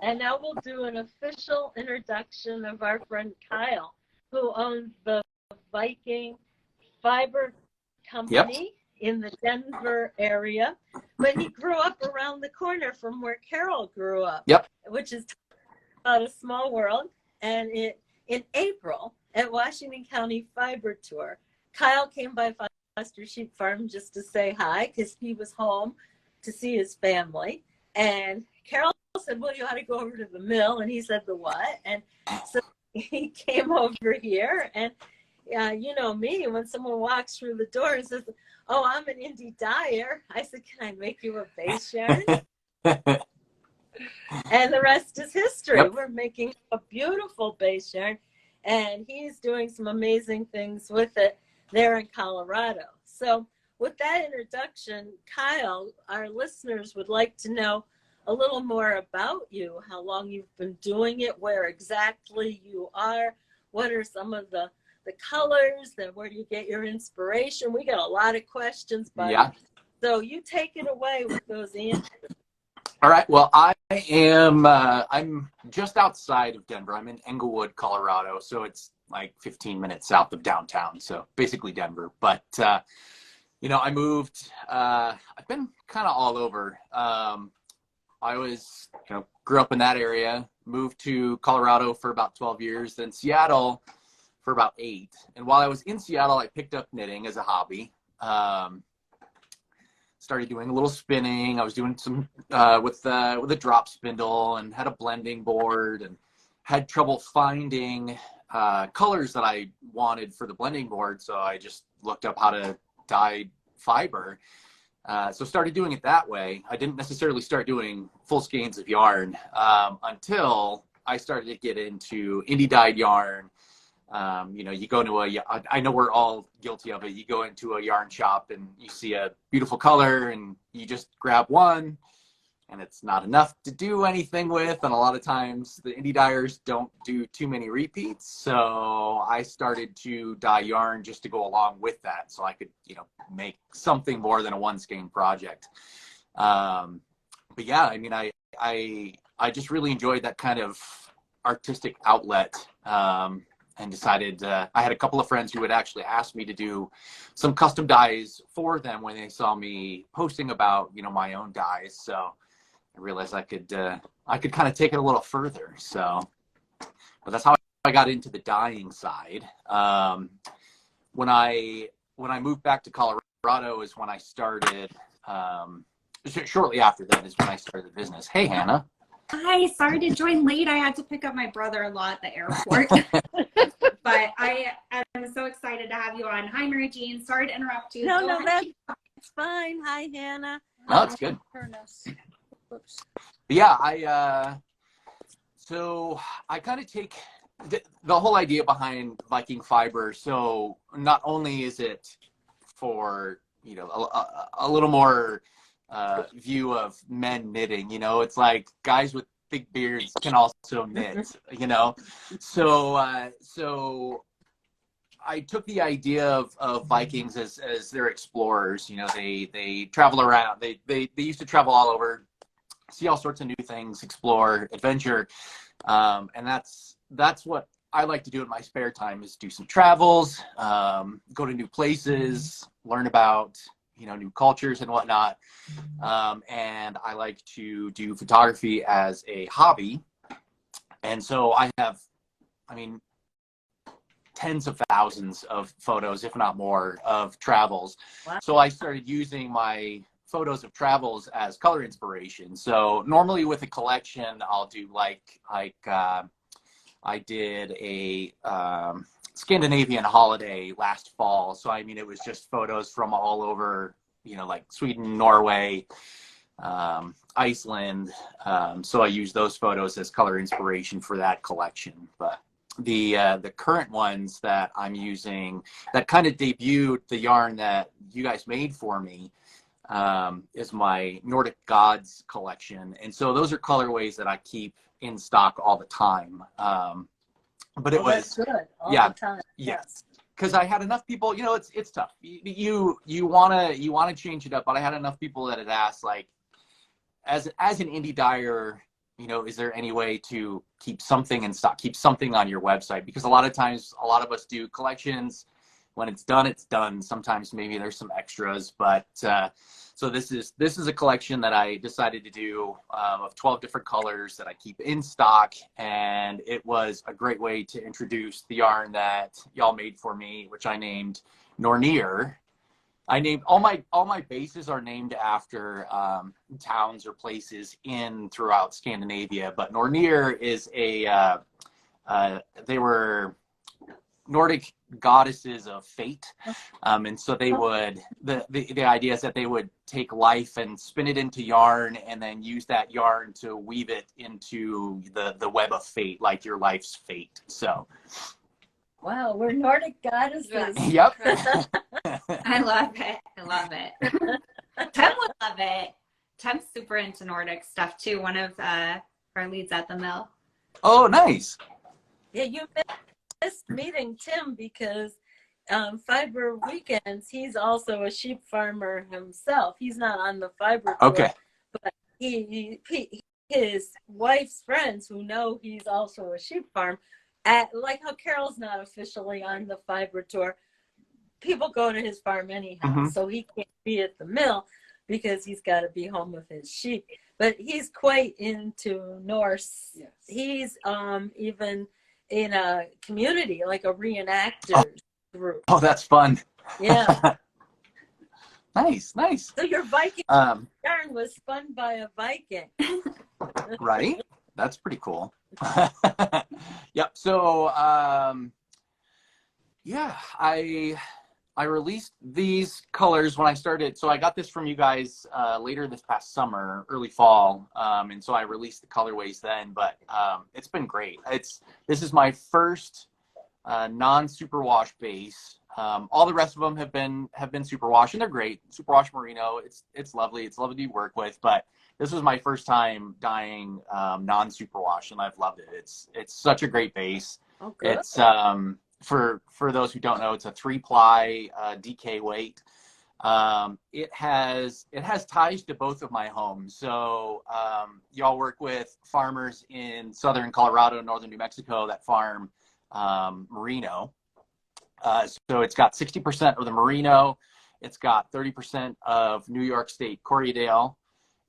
And now we'll do an official introduction of our friend Kyle, who owns the Viking Fiber Company in the Denver area. But he grew up around the corner from where Carol grew up, which is about a small world. And in April at Washington County Fiber Tour, Kyle came by Foster Sheep Farm just to say hi because he was home to see his family. And Carol said, well, you ought to go over to the mill. And he said, the what? And so he came over here. And you know me, when someone walks through the door and says, oh, I'm an indie dyer, I said, can I make you a base yarn? And the rest is history. We're making a beautiful base yarn. And he's doing some amazing things with it there in Colorado. So with that introduction, Kyle, our listeners would like to know a little more about you, how long you've been doing it, where exactly you are, what are some of the colors, then where do you get your inspiration? We got a lot of questions, buddy. So you take it away with those answers. All right. Well, I'm just outside of Denver. I'm in Englewood, Colorado. So it's like 15 minutes south of downtown. So basically Denver. But, you know, I moved, I've been kind of all over. I was, you know, grew up in that area, moved to Colorado for about 12 years, then Seattle for about 8. And while I was in Seattle, I picked up knitting as a hobby. Started doing a little spinning. I was doing some with a drop spindle and had a blending board and had trouble finding colors that I wanted for the blending board. So I just looked up how to dye fiber. So started doing it that way. I didn't necessarily start doing full skeins of yarn until I started to get into indie dyed yarn. You know, you go to I know we're all guilty of it. You go into a yarn shop and you see a beautiful color and you just grab one and it's not enough to do anything with. And a lot of times the indie dyers don't do too many repeats. So I started to dye yarn just to go along with that. So I could, you know, make something more than a one skein project. But yeah, I mean, I just really enjoyed that kind of artistic outlet. And decided I had a couple of friends who had actually asked me to do some custom dyes for them when they saw me posting about, you know, my own dyes. So I realized I could kind of take it a little further. So, but that's how I got into the dyeing side. When I moved back to Colorado is when I started. Shortly after that is when I started the business. Hey, Hannah. Hi, sorry to join late. I had to pick up my brother-in-law at the airport. But I am so excited to have you on. Hi, Mary Jean. Sorry to interrupt you. No, that's fine. Hi, Hannah. No, it's good. Oops. Yeah, so I kind of take the whole idea behind Viking Fiber. So not only is it for, you know, a little more view of men knitting, you know, it's like guys with big beards can also knit, you know. So so I took the idea of Vikings as their explorers. You know, they travel around, they used to travel all over, see all sorts of new things, explore, adventure, and that's what I like to do in my spare time, is do some travels, go to new places, learn about, you know, new cultures and whatnot. And I like to do photography as a hobby. And so I have, I mean, tens of thousands of photos, if not more, of travels. Wow. So I started using my photos of travels as color inspiration. So normally with a collection, I'll do like I did a Scandinavian holiday last fall. So, I mean, it was just photos from all over, you know, like Sweden, Norway, Iceland. So I use those photos as color inspiration for that collection. But the current ones that I'm using that kind of debuted the yarn that you guys made for me is my Norse Gods collection. And so those are colorways that I keep in stock all the time. But it was good. All the time. Yes. Because I had enough people, you know, it's tough. You wanna change it up, but I had enough people that had asked, like, as an indie dyer, is there any way to keep something in stock, keep something on your website? Because a lot of times, a lot of us do collections. When it's done, it's done. Sometimes maybe there's some extras, but so this is a collection that I decided to do of 12 different colors that I keep in stock, and it was a great way to introduce the yarn that y'all made for me, which I named Nornir. I named all my bases are named after towns or places throughout Scandinavia, but Nornir is they were Nordic goddesses of fate, and so they would the idea is that they would take life and spin it into yarn, and then use that yarn to weave it into the web of fate, like your life's fate. So, wow, we're Nordic goddesses. Yep. I love it. I love it. Tim would love it. Tim's super into Nordic stuff too. One of our leads at the mill. Oh, nice. Yeah, you missed meeting Tim because Fiber Weekends, he's also a sheep farmer himself. He's not on the Fiber tour, Okay. but his wife's friends who know he's also a sheep farm, like how Carol's not officially on the Fiber tour, people go to his farm anyhow, so he can't be at the mill because he's got to be home with his sheep. But he's quite into Norse. Yes. He's even in a community, like a reenactors group. Oh, that's fun. Yeah. Nice. So your Viking yarn was spun by a Viking. Right? That's pretty cool. Yep. So, yeah, I released these colors when I started. So I got this from you guys later this past summer, early fall. And so I released the colorways then, but it's been great. This is my first non-superwash base. All the rest of them have been superwash, and they're great. Superwash merino, it's lovely. It's lovely to work with, but this was my first time dyeing non-superwash, and I've loved it. It's such a great base. Oh, good. It's for those who don't know, it's a 3-ply DK weight. It has ties to both of my homes. So y'all work with farmers in southern Colorado, northern New Mexico that farm merino. So it's got 60% of the merino. It's got 30% of New York State Corriedale.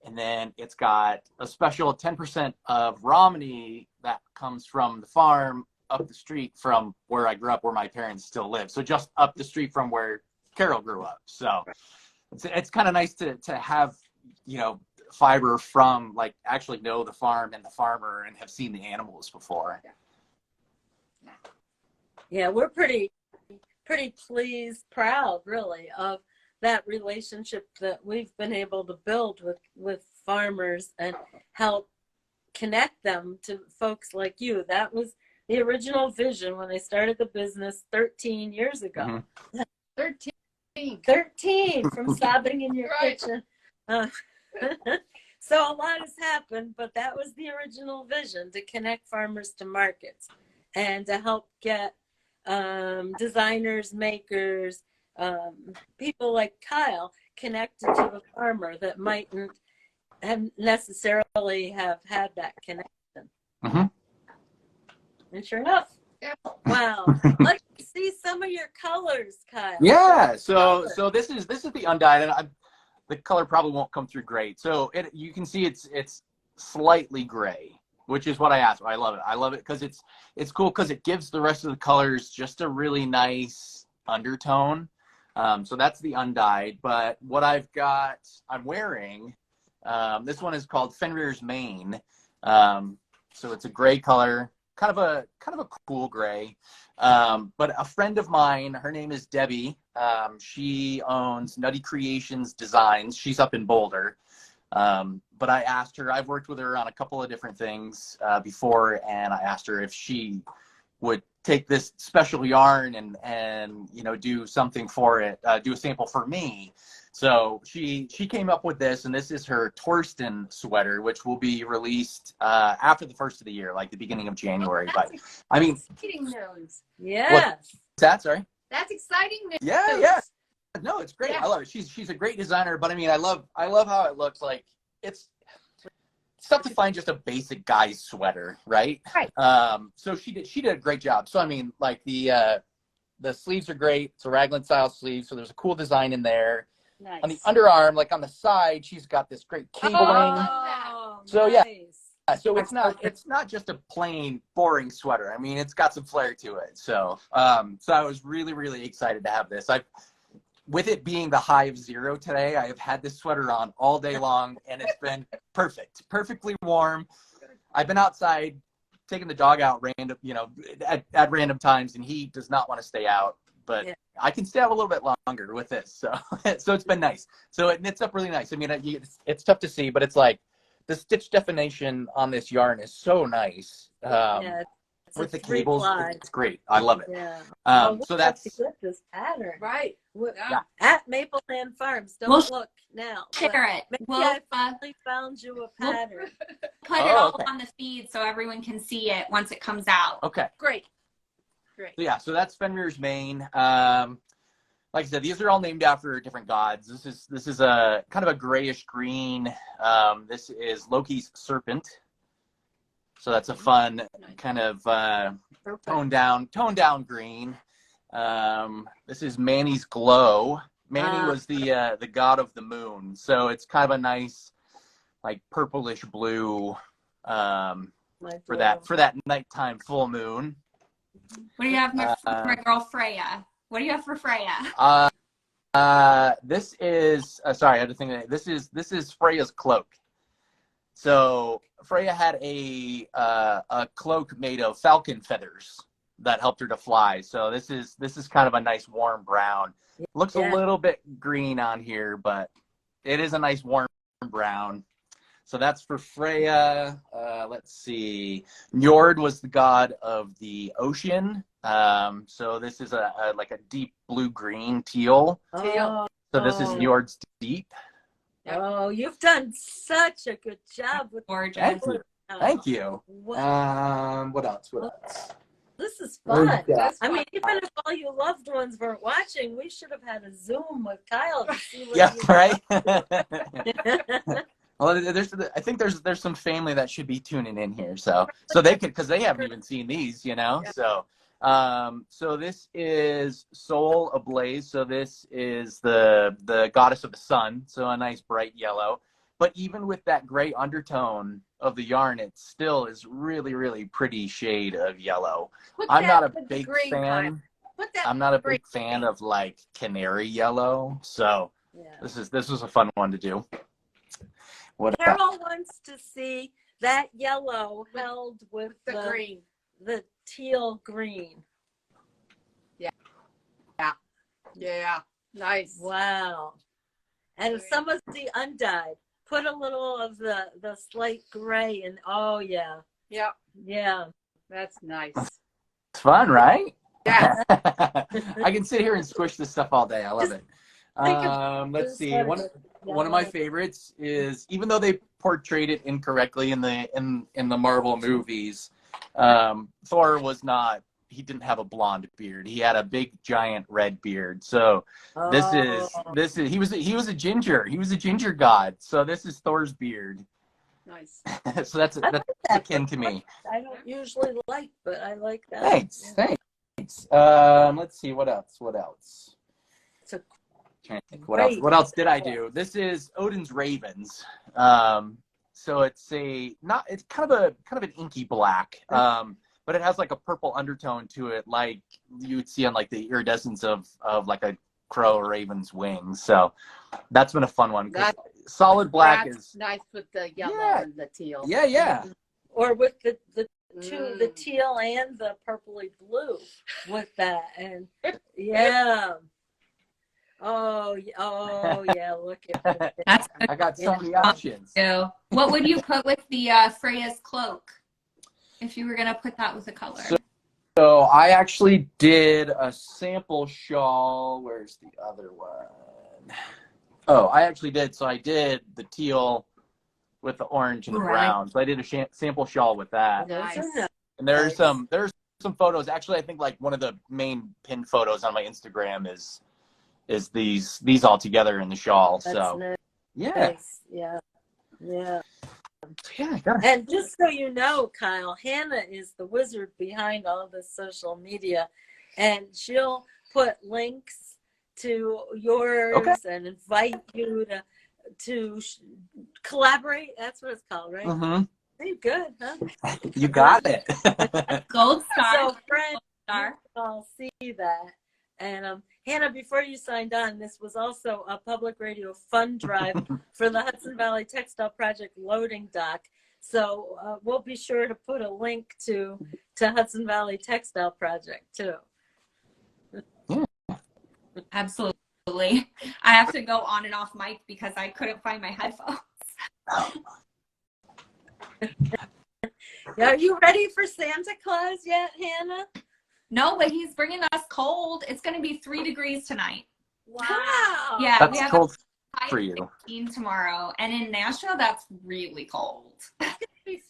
And then it's got a special 10% of Romney that comes from the farm up the street from where I grew up, where my parents still live. So just up the street from where Carol grew up. So it's kind of nice to have, fiber from, like, actually know the farm and the farmer and have seen the animals before. Yeah, we're pretty pleased, proud really of that relationship that we've been able to build with farmers and help connect them to folks like you. That was the original vision when I started the business 13 years ago. 13 from sobbing in your kitchen. So a lot has happened, but that was the original vision, to connect farmers to markets and to help get designers, makers, people like Kyle connected to the farmer that mightn't have necessarily have had that connection. And sure enough, wow. Let's see some of your colors, Kyle. Yeah. So this is the undyed, and the color probably won't come through great. So you can see it's slightly gray, which is what I asked. I love it. I love it because it's cool because it gives the rest of the colors just a really nice undertone. So that's the undyed. But what I'm wearing, this one is called Fenrir's Mane. So it's a gray color, kind of a cool gray. But a friend of mine, her name is Debbie. She owns Nutty Creations Designs. She's up in Boulder. But I asked her, I've worked with her on a couple of different things before, and I asked her if she would take this special yarn and do something for it, do a sample for me. So she came up with this, and this is her Torsten sweater, which will be released after the first of the year, like the beginning of January. But I mean, exciting news. Yes. What's that? Sorry. That's exciting news. Yeah. No, it's great. Yeah. I love it. She's a great designer, but I mean, I love how it looks. Like it's tough to find just a basic guy's sweater, right? Right. So she did a great job. So I mean, like the sleeves are great. It's a raglan style sleeve, so there's a cool design in there. Nice. On the underarm, like on the side, she's got this great cabling. Oh, So nice. so it's not just a plain boring sweater. I mean, it's got some flair to it. So so I was really, really excited to have this. With it being the high of 0 today, I have had this sweater on all day long, and it's been perfectly warm. I've been outside taking the dog out at random times, and he does not want to stay out, but yeah. I can stay out a little bit longer with this. So so it's been nice. So it knits up really nice. I mean, it's tough to see, but it's like the stitch definition on this yarn is so nice. With the cables, it's great. I love it. Yeah. So that's to get this pattern. Right. Yeah. At Mapleland Farms. Don't look now. Share it. Maybe We'll I finally found you a pattern. put it all on the feed so everyone can see it once it comes out. Okay. Great. So yeah, so that's Fenrir's mane. Like I said, these are all named after different gods. This is a kind of a grayish green. This is Loki's serpent. So that's a fun kind of toned down green. This is Mani's glow. Mani was the god of the moon, so it's kind of a nice, like purplish blue for that nighttime full moon. What do you have for my girl Freya? What do you have for Freya? This is sorry, I had to think. This is Freya's cloak. So Freya had a cloak made of falcon feathers that helped her to fly. So this is kind of a nice warm brown. Looks a little bit green on here, but it is a nice warm brown. So that's for Freya. Let's see. Njord was the god of the ocean. So this is like a deep blue green teal. Oh. So this is Njord's deep. Oh, you've done such a good job with gorgeous. Thank you. Wow. What else? This is fun. Yeah. I mean, even if all you loved ones weren't watching, we should have had a Zoom with Kyle to see what right. Well, I think there's some family that should be tuning in here, so they could, because they haven't even seen these, So so this is Soul Ablaze. So this is the goddess of the sun. So a nice bright yellow. But even with that gray undertone of the yarn, it still is really, really pretty shade of yellow. I'm not a big fan. I'm not a big fan of like canary yellow. So this was a fun one to do. Carol wants to see that yellow held with the green. The teal green. Yeah. Nice. Wow. And some of the undyed. Put a little of the slight gray in. Oh, yeah. Yep. Yeah. That's nice. It's fun, right? Yeah. I can sit here and squish this stuff all day. I love it. Let's see. One of my favorites is, even though they portrayed it incorrectly in the Marvel movies, Thor was not. He didn't have a blonde beard. He had a big giant red beard. So this is he was a ginger. He was a ginger god. So this is Thor's beard. Nice. So that's akin to me. I don't usually like, but I like that. Thanks. Let's see what else. Trying to think what else did I do? This is Odin's ravens. So it's kind of an inky black. But it has like a purple undertone to it, like you would see on like the iridescence of like a crow or raven's wings. So that's been a fun one. Solid black is nice with the yellow and the teal. Yeah. Or with the teal and the purpley blue with that, and yeah. Oh yeah, look at that. I got so many options. What would you put with the Freya's cloak? If you were going to put that with a color. So I actually did a sample shawl. Where's the other one? Oh, I actually did. So I did the teal with the orange and the brown. So I did a sample shawl with that. Nice. And there's some photos. Actually, I think like one of the main pinned photos on my Instagram is these all together in the shawl. That's so nice. Yeah. Yeah. Yeah, I got it. And just so you know, Kyle, Hannah is the wizard behind all this social media, and she'll put links to yours and invite you to collaborate. That's what it's called, right? Mm-hmm. Pretty good, huh? You got it. Gold star. So, friends, Star. you all see that. And Hannah, before you signed on, this was also a public radio fund drive for the Hudson Valley Textile Project loading dock. So we'll be sure to put a link to Hudson Valley Textile Project too. Absolutely. I have to go on and off mic because I couldn't find my headphones. Are you ready for Santa Claus yet, Hannah? No, but he's bringing us cold. It's going to be 3 degrees tonight. Wow. Yeah, we That's have cold a high for you. 15 tomorrow. And in Nashville, that's really cold. It's going to be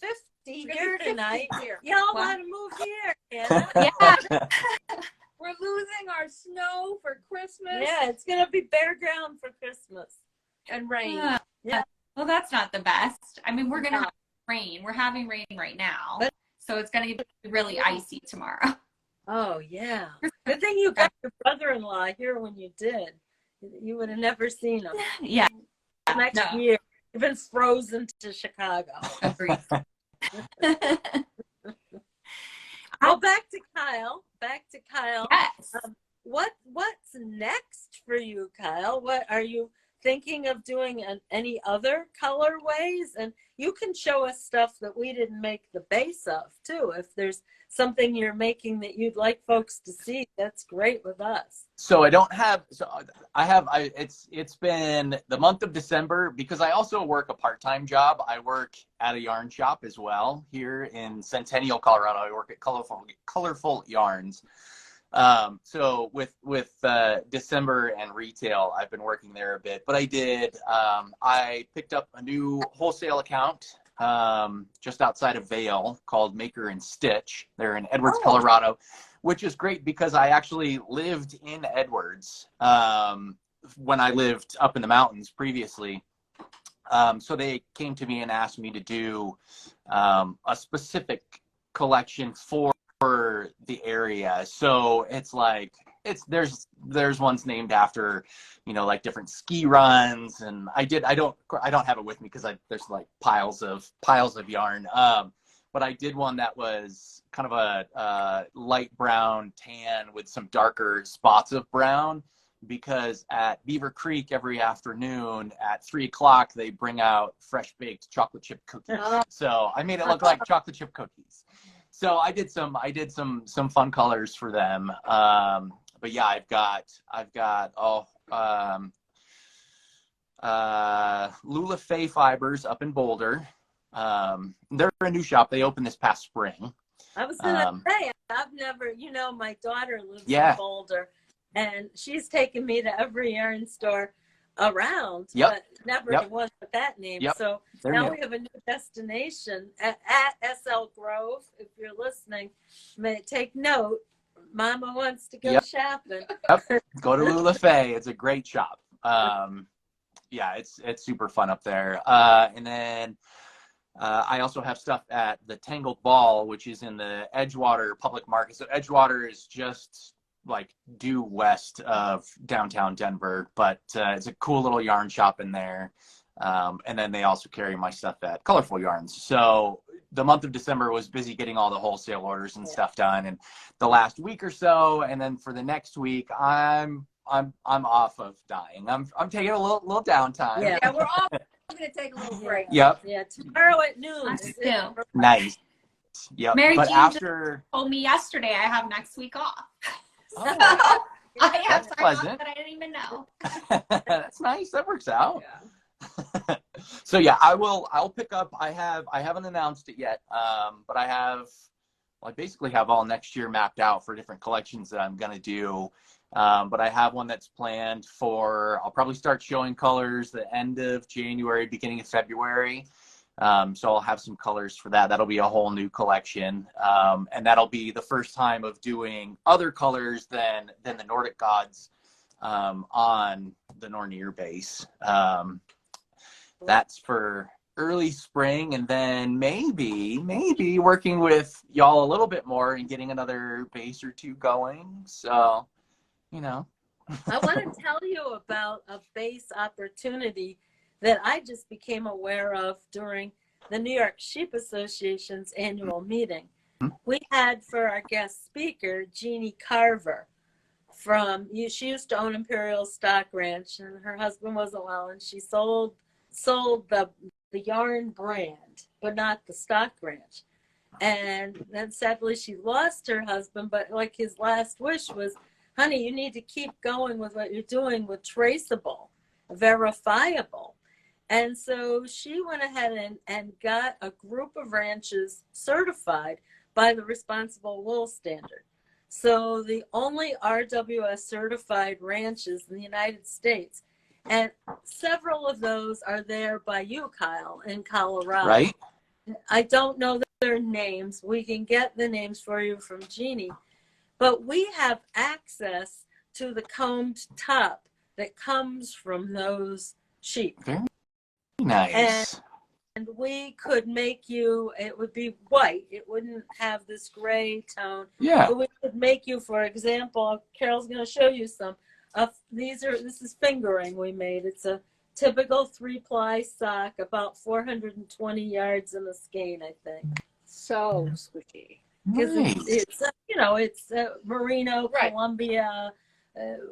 50 here tonight. Here. Y'all Wow. want to move here, Hannah? Yeah. We're losing our snow for Christmas Yeah, it's going to be bare ground for Christmas. and rain. Yeah. Well, that's not the best. I mean, we're going to have rain. We're having rain right now. But- So it's going to be really icy tomorrow. Oh, yeah. Good thing you got your brother-in-law here when you did. You would have never seen him. Yeah. Next No. year, you've been frozen to Chicago. Agreed. Well, back to Kyle. Yes. What's next for you, Kyle? What are you thinking of doing? Any other colorways? And you can show us stuff that we didn't make the base of too. If there's something you're making that you'd like folks to see, that's great with us. So I don't have, it's been the month of December because I also work a part-time job. I work at a yarn shop as well here in Centennial, Colorado. I work at Colorful Yarns. So with December and retail, I've been working there a bit, but I picked up a new wholesale account just outside of Vail called Maker and Stitch. They're in Edwards, Colorado, which is great because I actually lived in Edwards when I lived up in the mountains previously. So they came to me and asked me to do a specific collection for the area. So it's like there's ones named after, like different ski runs, and I don't have it with me because there's like piles of yarn. But I did one that was kind of a light brown tan with some darker spots of brown, because at Beaver Creek every afternoon at 3 o'clock they bring out fresh baked chocolate chip cookies. So I made it look like chocolate chip cookies. So I did some fun colors for them. But yeah, I've got Lula Fay Fibers up in Boulder. They're a new shop. They opened this past spring. I was gonna say, I've never, my daughter lives in Boulder, and she's taken me to every yarn store around, but never to one with that name. So now we have a new destination at SL Grove. If you're listening, take note. Mama wants to go shopping. Go to Lula Fay. It's a great shop. Yeah, it's super fun up there. And then I also have stuff at the Tangled Ball, which is in the Edgewater public market. So Edgewater is just like due west of downtown Denver, but it's a cool little yarn shop in there. And then they also carry my stuff at Colorful Yarns. So the month of December was busy getting all the wholesale orders and stuff done, and the last week or so, and then for the next week, I'm off of dyeing. I'm taking a little downtime. Yeah, we're all going to take a little break. Yep. Yeah, tomorrow at noon. Nice. Yep. Mary but Jean after told me yesterday I have next week off. Oh, So I have that's time off pleasant. that I didn't even know. That's nice. That works out. Yeah. So yeah, I'll pick up. I haven't announced it yet, but I basically have all next year mapped out for different collections that I'm gonna do. But I have one that's planned for, I'll probably start showing colors the end of January, beginning of February. So I'll have some colors for that. That'll be a whole new collection. And that'll be the first time of doing other colors than the Nordic gods on the Nornir base. That's for early spring, and then maybe working with y'all a little bit more and getting another base or two going. So, you know. I want to tell you about a base opportunity that I just became aware of during the New York Sheep Association's annual meeting. We had for our guest speaker, Jeannie Carver she used to own Imperial Stock Ranch, and her husband wasn't well, and she sold the yarn brand, but not the stock ranch. And then sadly she lost her husband, but like his last wish was, honey, you need to keep going with what you're doing with traceable, verifiable. And so she went ahead and got a group of ranches certified by the Responsible Wool Standard. So the only RWS certified ranches in the United States, and several of those are there by you, Kyle, in Colorado. Right. I don't know their names. We can get the names for you from Jeannie. But we have access to the combed top that comes from those sheep. Very nice. And we could make you, it would be white. It wouldn't have this gray tone. Yeah. But we could make you, for example, Carol's going to show you some. This is fingering we made. It's a typical 3-ply sock, about 420 yards in a skein, I think. So squishy. Because it's merino, Right. Columbia,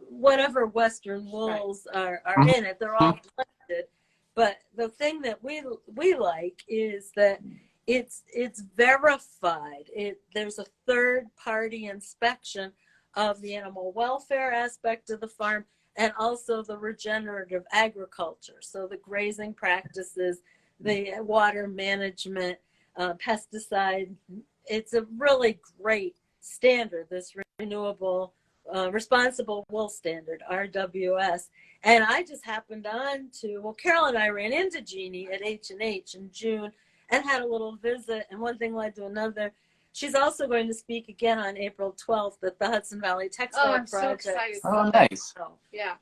whatever Western wools are in it. They're all blended. But the thing that we like is that it's verified. There's a third-party inspection of the animal welfare aspect of the farm and also the regenerative agriculture. So the grazing practices, the water management, pesticide. It's a really great standard, this renewable, responsible wool standard, RWS. And I just happened on to, Carol and I ran into Jeannie at H&H in June and had a little visit, and one thing led to another. She's also going to speak again on April 12th at the Hudson Valley Textile I'm so Project. excited. Oh, nice. Yeah.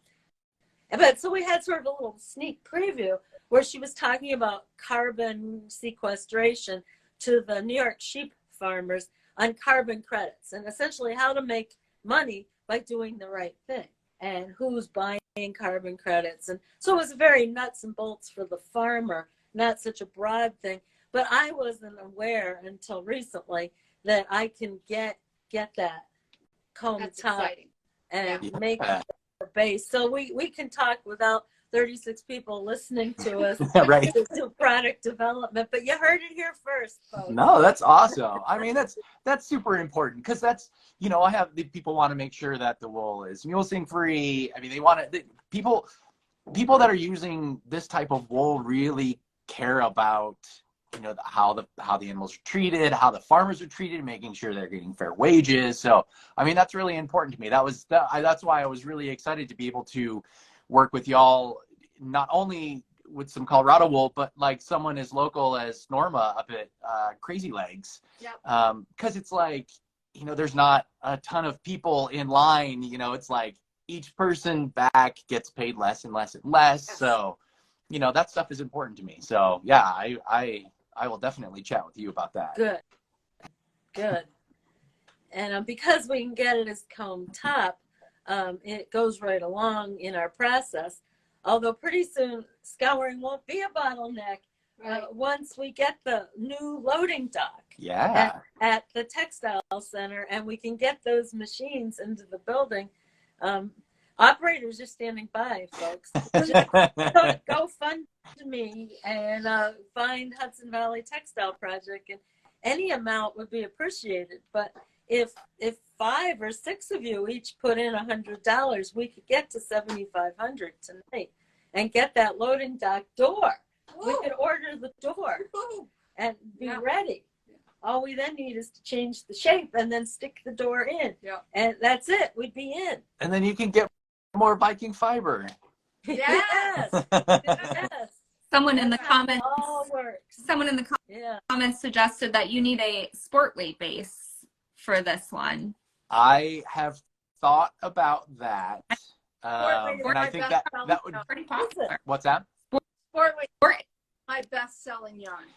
But so we had sort of a little sneak preview where she was talking about carbon sequestration to the New York sheep farmers on carbon credits and essentially how to make money by doing the right thing and who's buying carbon credits. And so it was very nuts and bolts for the farmer, not such a broad thing. But I wasn't aware until recently that I can get that comb That's top exciting. and make the base. So we can talk without 36 people listening to us Right. to do product development. But you heard it here first, folks. No, that's awesome. I mean, that's super important because that's, I have the people want to make sure that the wool is mulesing free. I mean, they want to, people that are using this type of wool really care about, how the animals are treated, how the farmers are treated, making sure they're getting fair wages. So, I mean, that's really important to me. That's why I was really excited to be able to work with y'all, not only with some Colorado wool, but like someone as local as Norma up at Crazy Legs. Yep. Because it's like, there's not a ton of people in line. It's like each person back gets paid less and less and less. Yes. So, that stuff is important to me. So yeah, I will definitely chat with you about that. Good. And because we can get it as comb top, it goes right along in our process. Although pretty soon scouring won't be a bottleneck once we get the new loading dock at the Textile Center and we can get those machines into the building. Operators are standing by, folks. Just go fund me and find Hudson Valley Textile Project, and any amount would be appreciated. But if 5 or 6 of you each put in $100, we could get to $7,500 tonight and get that loading dock door. Woo. We could order the door Woo. and be ready. All we then need is to change the shape and then stick the door in. Yeah. And that's it. We'd be in. And then you can get more Viking fiber. Yes. Yes. Someone in the comments, All works. comments suggested that you need a sport weight base for this one. I have thought about that. And I think that would, Pretty popular. what's that? Sport my best-selling yarn?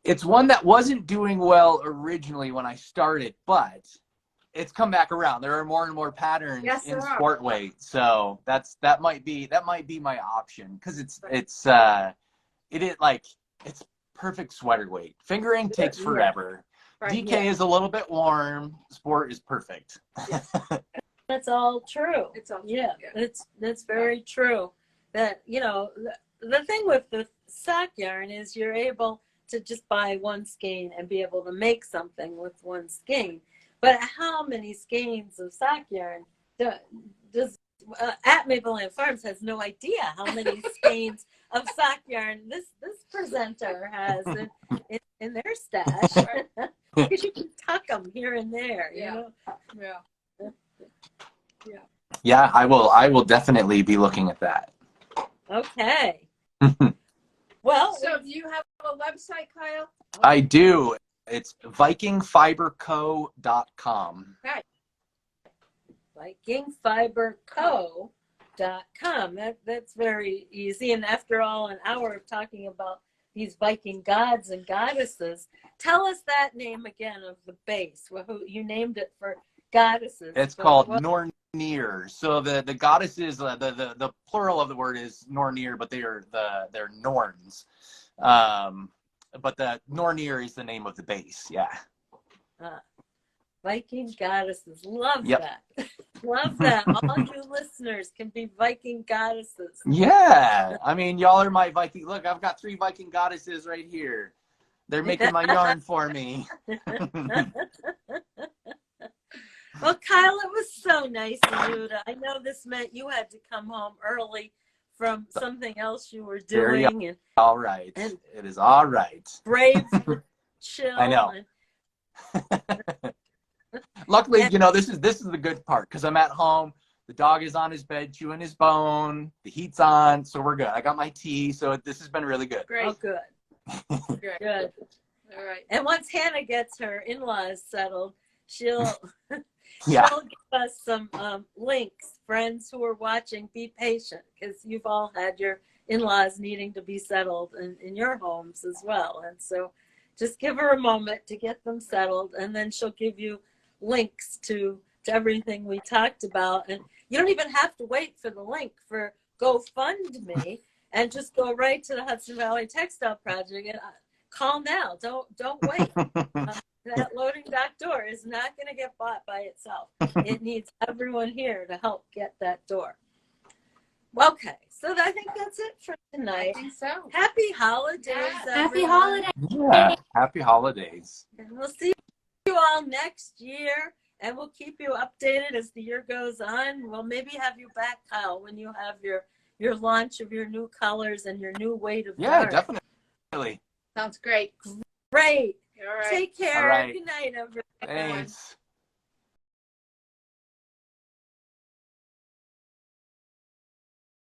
It's one that wasn't doing well originally when I started, but it's come back around. There are more and more patterns in sport weight, so that might be my option, because it's perfect sweater weight. Fingering takes forever. Right, DK is a little bit warm. Sport is perfect. That's all true. It's all yeah. That's very true. That, you know, the thing with the sock yarn is you're able to just buy one skein and be able to make something with one skein. But how many skeins of sock yarn does at Maple Land Farms has no idea how many skeins of sock yarn this presenter has in their stash. Because you can tuck them here and there, you know? Yeah, I will definitely be looking at that. Okay. Well, so do you have a website, Kyle? I do. It's vikingfiberco.com. Right. Vikingfiberco.com. That's very easy. And after all, an hour of talking about these Viking gods and goddesses, tell us that name again of the base. Who you named it for goddesses. It's called Nornir. So the goddesses, the plural of the word is Nornir, but they're Norns. But the Nornir is the name of the base. Yeah. Viking goddesses. Love that. Love that. All you listeners can be Viking goddesses. Yeah. I mean, y'all are my Viking. Look, I've got 3 Viking goddesses right here. They're making my yarn for me. Well, Kyle, it was so nice of you I know this meant you had to come home early from something else you were doing. And all right. And it is all right. Brave chill. I know. Luckily, you know, this is the good part, because I'm at home. The dog is on his bed chewing his bone. The heat's on, so we're good. I got my tea, so this has been really good. Great. Oh, good. Good. All right. And once Hannah gets her in-laws settled, she'll give us some links. Friends who are watching, be patient, because you've all had your in-laws needing to be settled in your homes as well. And so just give her a moment to get them settled, and then she'll give you links to everything we talked about. And you don't even have to wait for the link for GoFundMe, and just go right to the Hudson Valley Textile Project and call now. Don't wait. That loading dock door is not going to get bought by itself. It needs everyone here to help get that door. Okay, so I think that's it for tonight. I think so. Happy holidays, Happy everyone. holidays. Yeah. Happy holidays. And we'll see you all next year, and we'll keep you updated as the year goes on. We'll maybe have you back, Kyle, when you have your launch of your new colors and your new weight of Yeah, yarn. definitely. Sounds great. Great. All right. Take care. All right. Good night, everyone. Thanks.